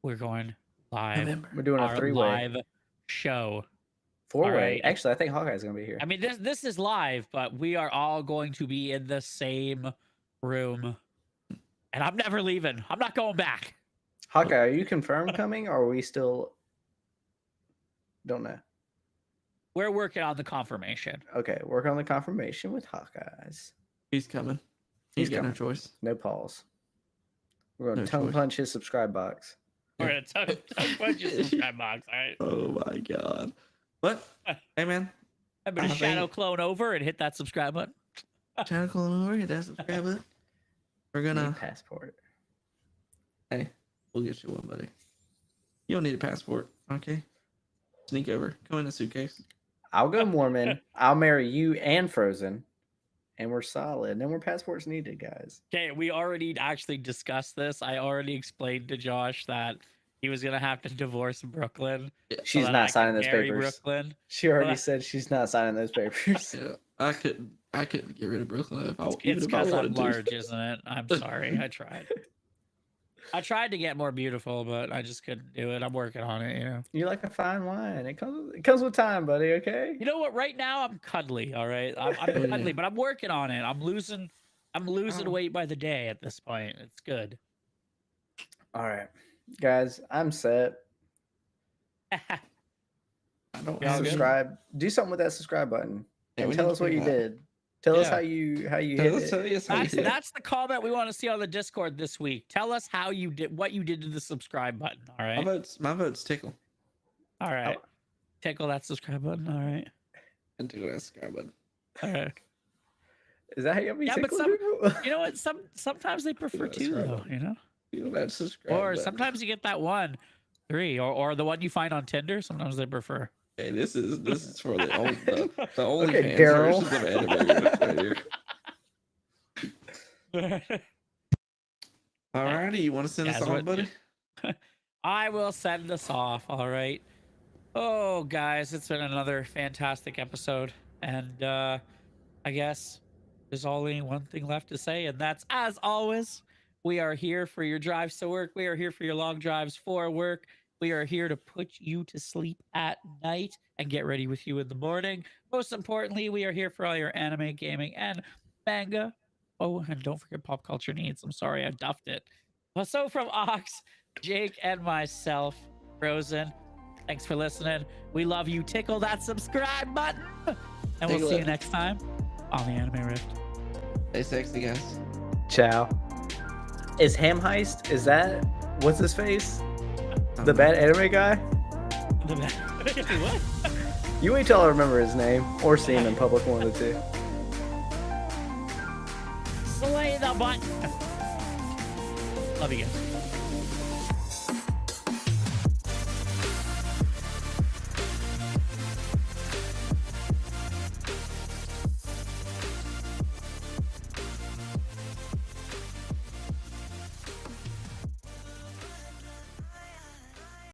We're going live. November. We're doing a Our 3-way. live show. 4-way. right. Actually, I think Hawkeye's gonna be here. I mean, this is live, but we are all going to be in the same room, and I'm never leaving. I'm not going back. Hawkeye, are you confirmed coming, or are we still don't know? We're working on the confirmation. Okay, work on the confirmation with Hawkeyes. He's coming. He's He's got no coming. choice. No pause. We're gonna No tongue choice. punch his subscribe box. We're gonna talk about your subscribe box. All right. Oh my god. But hey man, I'm gonna I shadow think- clone over and hit that subscribe button. channel calling over, hit that subscribe button. We're Need gonna passport. hey, we'll get you one, buddy. You don't need a passport, okay? Sneak over. Come in a suitcase. I'll go Mormon. I'll marry you and Frozen, and we're solid. No more passports needed, guys. Okay, we already actually discussed this. I already explained to Josh that he was gonna have to divorce Brooklyn. so She's that I not could signing those marry papers. Brooklyn. She already Well, said she's not signing those papers. Yeah, I couldn't get rid of Brooklyn if I It's even if I because I'm wanted to. large, isn't it? I'm sorry. I tried. I tried to get more beautiful, but I just couldn't do it. I'm working on it, you know. You're like a fine wine. It comes with time, buddy. Okay. You know what? Right now I'm cuddly. All right, I'm Yeah. cuddly, but I'm working on it. I'm losing Oh. weight by the day at this point. It's good. All right, guys. I'm set. I don't Yeah, have good. Subscribe. Do something with that subscribe button, Yeah, and we tell need us to what do you that. did. Tell us Yeah. how you Tell hit us- it. tell us how you That's, did. that's the comment we want to see on the Discord this week. Tell us how you did what you did to the subscribe button. All right. My vote's tickle. All right. Tickle that subscribe button. All right. And tickle that subscribe button. All right. Is that how you be Yeah, but tickling people? You know what? Sometimes they prefer That's two right. though. You know. Tickle that subscribe Or button. sometimes you get that 1, 3, or the one you find on Tinder. Sometimes they prefer. Hey, this is for the old the only Okay, fans Daryl. versions of anime right here. Alrighty, you want to send us Guys, on, what- buddy? I will send us off. All right. Oh, guys, it's been another fantastic episode, and I guess there's only one thing left to say, and that's, as always, we are here for your drives to work. We are here for your long drives for work. We are here to put you to sleep at night and get ready with you in the morning. Most importantly, we are here for all your anime, gaming, and manga. Oh, and don't forget pop culture needs. I'm sorry, I duffed it. Well, so from Ox, Jake, and myself, Frozen, thanks for listening. We love you. Tickle that subscribe button. And we'll Tickle see it. you next time on the Anime Rift. Stay sexy, guys. Ciao. Is Ham Heist? Is that what's his face? Oh, The bad anime guy? What? You wait till I remember his name or see him in public, one of the two. Slay the button. Love you guys.